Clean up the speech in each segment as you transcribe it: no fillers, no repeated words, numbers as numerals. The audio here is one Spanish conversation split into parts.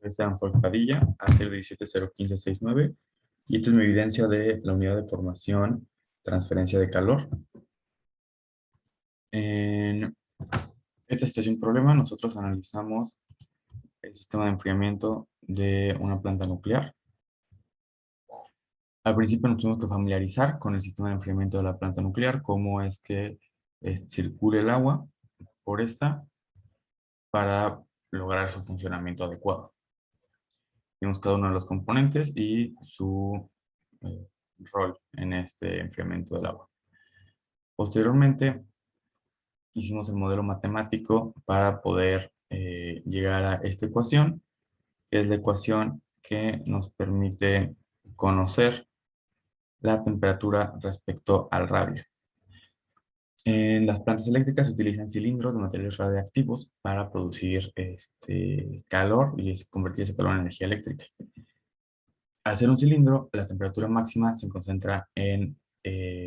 Stanford Padilla, ACER 17015669, y esta es mi evidencia de la unidad de formación, transferencia de calor. En esta situación problema, nosotros analizamos el sistema de enfriamiento de una planta nuclear. Al principio nos tuvimos que familiarizar con el sistema de enfriamiento de la planta nuclear, cómo es que circula el agua por esta para lograr su funcionamiento adecuado. Vimos cada uno de los componentes y su rol en este enfriamiento del agua. Posteriormente, hicimos el modelo matemático para poder llegar a esta ecuación, que es la ecuación que nos permite conocer la temperatura respecto al radio. En las plantas eléctricas se utilizan cilindros de materiales radiactivos para producir calor y convertir ese calor en energía eléctrica. Al ser un cilindro, la temperatura máxima se concentra en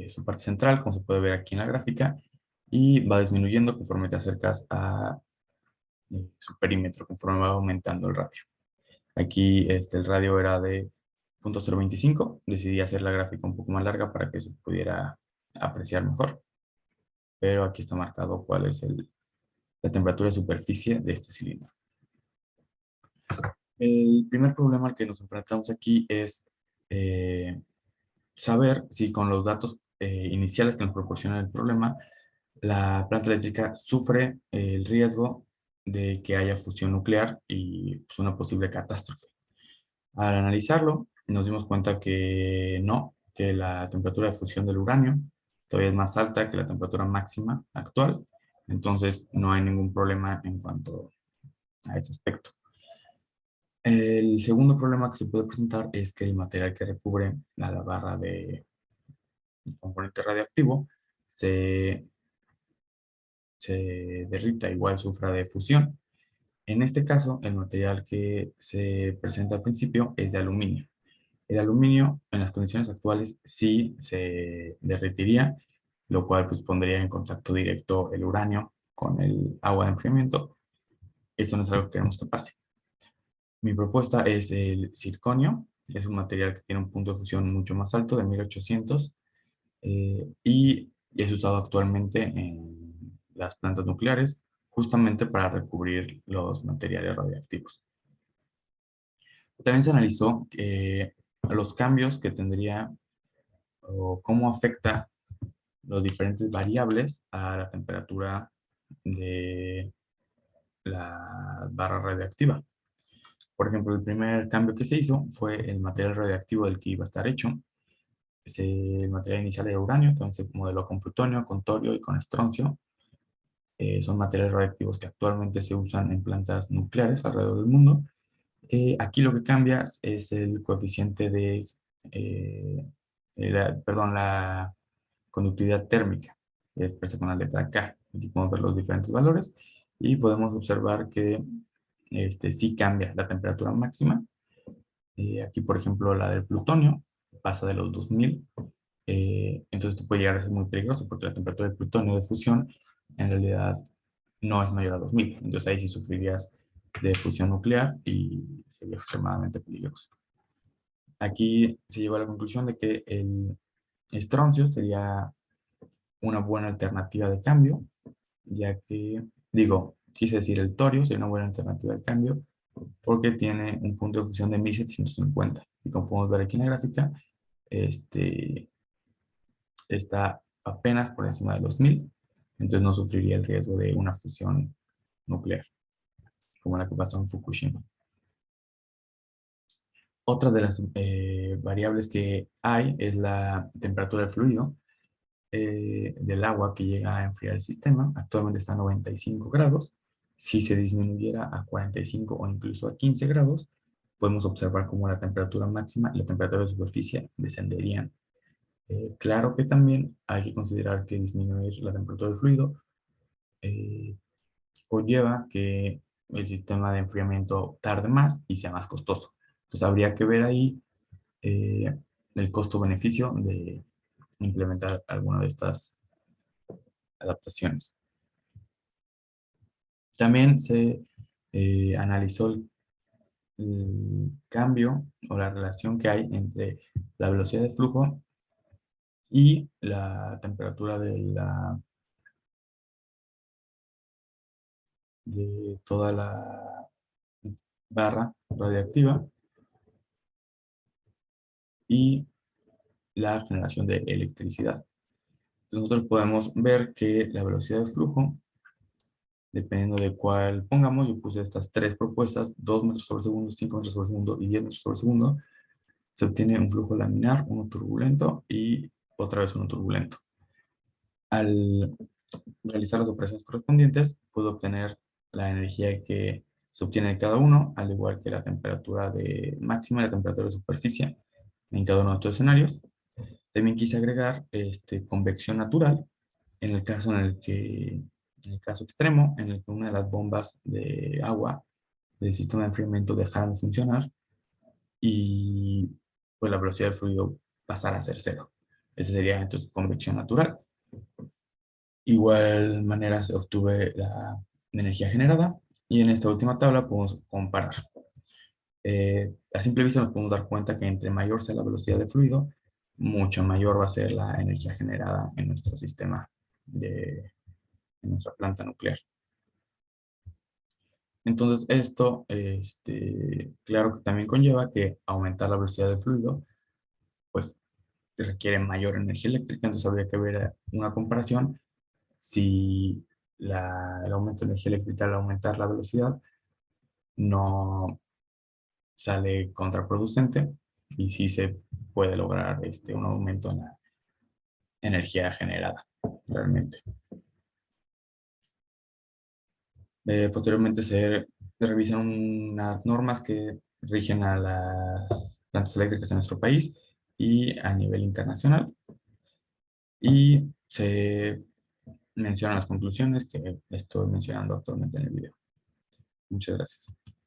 su parte central, como se puede ver aquí en la gráfica, y va disminuyendo conforme te acercas a su perímetro, conforme va aumentando el radio. Aquí el radio era de 0.025, decidí hacer la gráfica un poco más larga para que se pudiera apreciar mejor, pero aquí está marcado cuál es la temperatura de superficie de este cilindro. El primer problema al que nos enfrentamos aquí es saber si con los datos iniciales que nos proporciona el problema, la planta eléctrica sufre el riesgo de que haya fusión nuclear y pues, una posible catástrofe. Al analizarlo, nos dimos cuenta que no, que la temperatura de fusión del uranio todavía es más alta que la temperatura máxima actual, entonces no hay ningún problema en cuanto a ese aspecto. El segundo problema que se puede presentar es que el material que recubre a la barra de componente radioactivo se derrita, igual sufra de fusión. En este caso, el material que se presenta al principio es de aluminio. El aluminio, en las condiciones actuales, sí se derretiría, lo cual pues, pondría en contacto directo el uranio con el agua de enfriamiento. Esto no es algo que queremos que pase. Mi propuesta es el circonio. Es un material que tiene un punto de fusión mucho más alto, de 1800, y es usado actualmente en las plantas nucleares, justamente para recubrir los materiales radiactivos. También se analizó los cambios que tendría o cómo afecta los diferentes variables a la temperatura de la barra radiactiva. Por ejemplo, el primer cambio que se hizo fue el material radiactivo del que iba a estar hecho. El material inicial era uranio, entonces se modeló con plutonio, con torio y con estroncio. Son materiales radiactivos que actualmente se usan en plantas nucleares alrededor del mundo. Aquí lo que cambia es el coeficiente de, la conductividad térmica, que expresa con la letra K. Aquí podemos ver los diferentes valores y podemos observar que sí cambia la temperatura máxima. Aquí, por ejemplo, la del plutonio pasa de los 2000. Entonces esto puede llegar a ser muy peligroso porque la temperatura del plutonio de fusión en realidad no es mayor a 2000. Entonces ahí sí sufrirías de fusión nuclear y sería extremadamente peligroso. Aquí se llegó a la conclusión de que el estroncio sería una buena alternativa de cambio, ya que, quise decir el torio sería una buena alternativa de cambio porque tiene un punto de fusión de 1750. Y como podemos ver aquí en la gráfica, está apenas por encima de los 1000, entonces no sufriría el riesgo de una fusión nuclear, como la que pasó en Fukushima. Otra de las variables que hay es la temperatura del fluido del agua que llega a enfriar el sistema. Actualmente está a 95 grados. Si se disminuyera a 45 o incluso a 15 grados, podemos observar cómo la temperatura máxima y la temperatura de superficie descenderían. Claro que también hay que considerar que disminuir la temperatura del fluido conlleva que el sistema de enfriamiento tarde más y sea más costoso. Entonces habría que ver ahí el costo-beneficio de implementar alguna de estas adaptaciones. También se analizó el cambio o la relación que hay entre la velocidad de flujo y la temperatura de toda la barra radiactiva y la generación de electricidad. Nosotros podemos ver que la velocidad de flujo, dependiendo de cuál pongamos, yo puse estas tres propuestas: 2 metros sobre segundo, 5 metros sobre segundo y 10 metros sobre segundo. Se obtiene un flujo laminar, uno turbulento y otra vez uno turbulento. Al realizar las operaciones correspondientes, puedo obtener la energía que se obtiene de cada uno, al igual que la temperatura de máxima y la temperatura de superficie en cada uno de estos escenarios. También quise agregar convección natural en el caso en el caso extremo, en el que una de las bombas de agua del sistema de enfriamiento dejara de funcionar y pues la velocidad del fluido pasara a ser cero. Esa sería entonces convección natural. Igual manera se obtuve la energía generada y en esta última tabla podemos comparar. A simple vista nos podemos dar cuenta que entre mayor sea la velocidad de fluido, mucho mayor va a ser la energía generada en nuestro sistema en nuestra planta nuclear. Entonces esto, claro que también conlleva que aumentar la velocidad del fluido, pues requiere mayor energía eléctrica, entonces habría que ver una comparación si el aumento de energía eléctrica al aumentar la velocidad no sale contraproducente y si se puede lograr un aumento en la energía generada realmente. Posteriormente se revisan unas normas que rigen a las plantas eléctricas en nuestro país y a nivel internacional. Y se mencionan las conclusiones que estoy mencionando actualmente en el video. Muchas gracias.